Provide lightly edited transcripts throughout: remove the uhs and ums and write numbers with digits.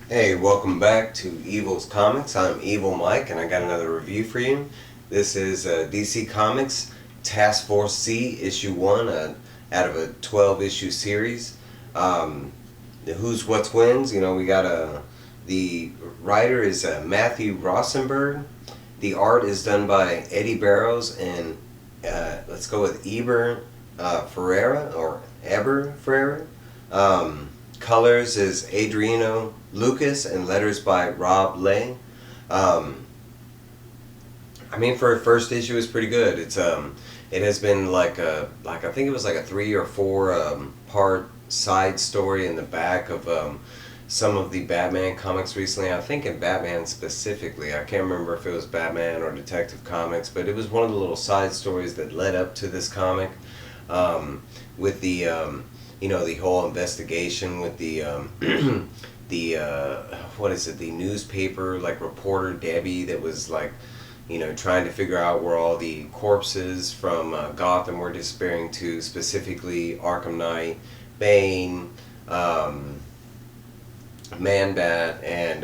Hey, welcome back to Evil's Comics. I'm Evil Mike, and I got another review for you. This is DC Comics Task Force Z issue 1 out of a 12 issue series. The Who's What's Wins. We got the writer is Matthew Rosenberg. The art is done by Eddy Barrows and let's go with Eber Ferreira or Eber Ferreira. Um, Colors is Adriano Lucas and letters by Rob Leigh. Um, for a first issue, it's pretty good. It has been like I think it was like a 3 or 4 part side story in the back of some of the Batman comics recently. I think in Batman specifically, I can't remember if it was Batman or Detective Comics, but it was one of the little side stories that led up to this comic. With the whole investigation with the the what is it, the newspaper like reporter Debbie that was like trying to figure out where all the corpses from Gotham were disappearing to, specifically Arkham Knight, Bane, Man-Bat, and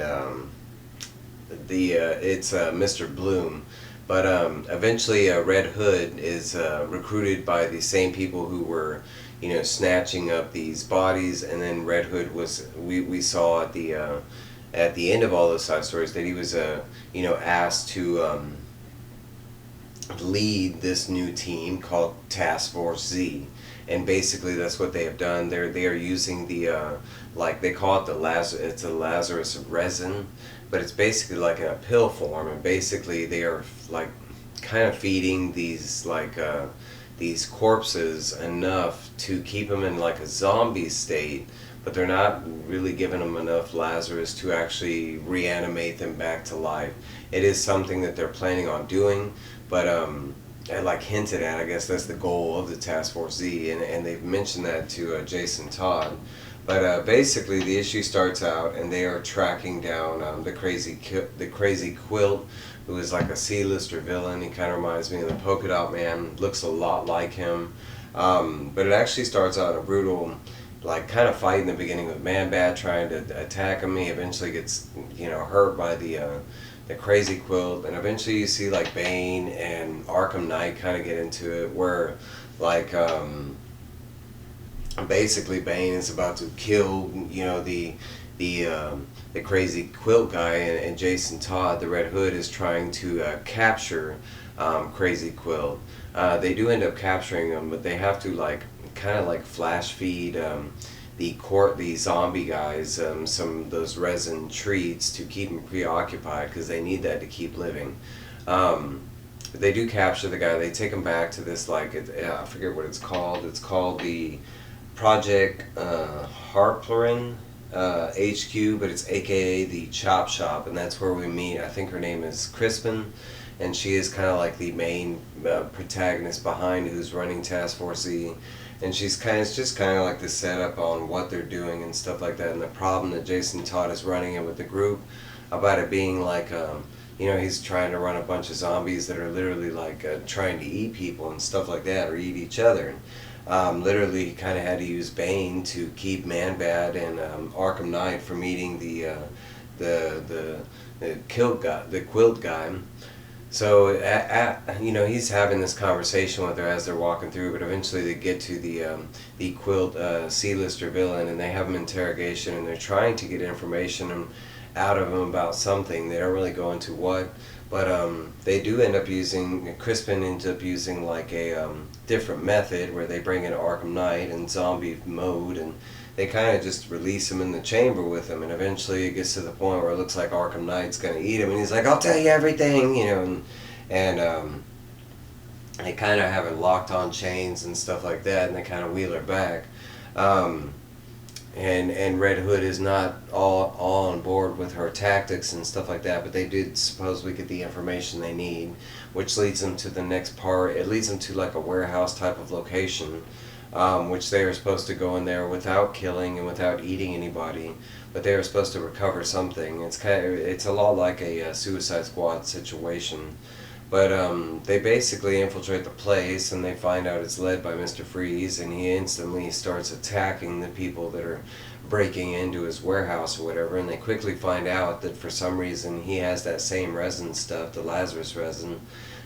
it's Mr. Bloom. But eventually, Red Hood is recruited by the same people who were, snatching up these bodies. And then Red Hood was, we saw at the end of all those side stories that he was, asked to lead this new team called Task Force Z. And basically, that's what they have done. They are using the like they call it it's a Lazarus resin, but it's basically like in a pill form. And basically, they are like kind of feeding these corpses enough to keep them in like a zombie state, but they're not really giving them enough Lazarus to actually reanimate them back to life. It is something that they're planning on doing, but and like hinted at, I guess that's the goal of the Task Force Z, and they've mentioned that to Jason Todd. But basically, the issue starts out, and they are tracking down the crazy Quilt, who is like a C-lister villain. He kind of reminds me of the Polka Dot Man. Looks a lot like him, but it actually starts out a brutal, like kind of fight in the beginning with Man-Bat trying to attack him. He eventually gets hurt by the crazy Quilt, and eventually you see like Bane and Arkham Knight kind of get into it, where like basically Bane is about to kill the crazy Quilt guy, and Jason Todd, the Red Hood, is trying to capture Crazy Quilt. They do end up capturing him, but they have to like kind of like flash feed the zombie guys some of those resin treats to keep them preoccupied, because they need that to keep living. They do capture the guy. They take him back to this I forget what it's called. It's called the Project Harplerin HQ, but it's AKA the Chop Shop, and that's where we meet. I think her name is Crispin, and she is kind of like the main protagonist behind who's running Task Force Z. And it's just kind of like the setup on what they're doing and stuff like that, and the problem that Jason Todd is running in with the group, about it being like, he's trying to run a bunch of zombies that are literally like trying to eat people and stuff like that, or eat each other. Literally, he kind of had to use Bane to keep Man-Bat and Arkham Knight from eating the Quilt guy. So, he's having this conversation with her as they're walking through, but eventually they get to the Quilt C-lister villain, and they have him interrogation, and they're trying to get information out of him about something. They don't really go into what, but they do end up using, Crispin ends up using like a different method where they bring in Arkham Knight in zombie mode, and they kind of just release him in the chamber with him, and eventually it gets to the point where it looks like Arkham Knight's going to eat him, and he's like, I'll tell you everything, and they kind of have it locked on chains and stuff like that, and they kind of wheel her back. And Red Hood is not all on board with her tactics and stuff like that, but they did supposedly get the information they need, which leads them to the next part. It leads them to like a warehouse type of location, which they are supposed to go in there without killing and without eating anybody, but they are supposed to recover something. It's a lot like a Suicide Squad situation, But they basically infiltrate the place, and they find out it's led by Mr. Freeze, and he instantly starts attacking the people that are breaking into his warehouse or whatever, and they quickly find out that for some reason he has that same resin stuff, the Lazarus resin,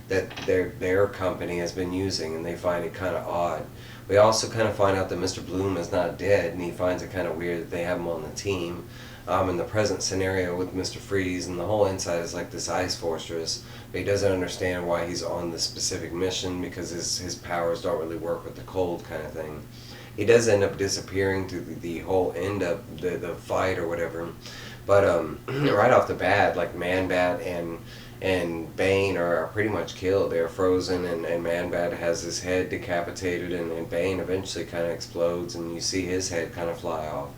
that their company has been using, and they find it kind of odd. We also kind of find out that Mr. Bloom is not dead, and he finds it kind of weird that they have him on the team. In the present scenario with Mr. Freeze, and the whole inside is like this ice fortress, but he doesn't understand why he's on this specific mission, because his powers don't really work with the cold kind of thing. He does end up disappearing through the whole end of the fight or whatever, but right off the bat, like Man-Bat and Bane are pretty much killed. They're frozen, and Man-Bat has his head decapitated, and Bane eventually kind of explodes, and you see his head kind of fly off.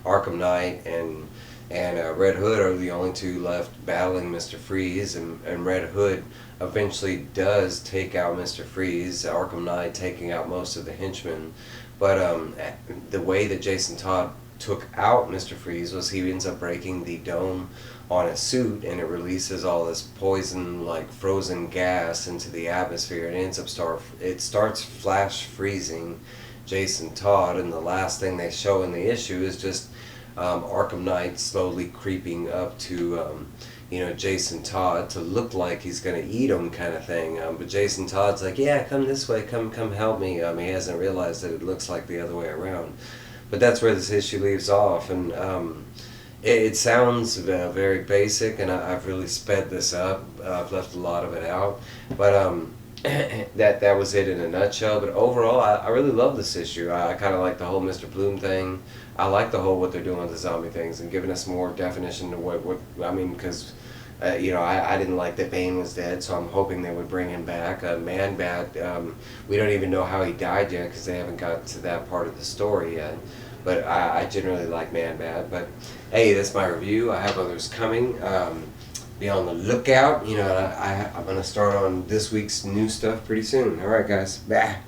Arkham Knight and Red Hood are the only two left battling Mr. Freeze, and Red Hood eventually does take out Mr. Freeze, Arkham Knight taking out most of the henchmen. But the way that Jason Todd took out Mr. Freeze was he ends up breaking the dome on his suit, and it releases all this poison, like frozen gas, into the atmosphere, and it starts flash freezing Jason Todd. And the last thing they show in the issue is just Arkham Knight slowly creeping up to Jason Todd to look like he's gonna eat him, kind of thing. But Jason Todd's like, yeah, come this way, come help me. He hasn't realized that it looks like the other way around. But that's where this issue leaves off, and it sounds very basic, and I've really sped this up. I've left a lot of it out, but that was it in a nutshell. But overall, I really love this issue. I kind of like the whole Mr. Bloom thing. I like the whole what they're doing with the zombie things and giving us more definition to what I mean, because I didn't like that Bane was dead, so I'm hoping they would bring him back. Man-Bat, we don't even know how he died yet because they haven't got to that part of the story yet. But I generally like Man-Bat. But hey, that's my review. I have others coming. Be on the lookout. I'm going to start on this week's new stuff pretty soon. All right, guys. Bye.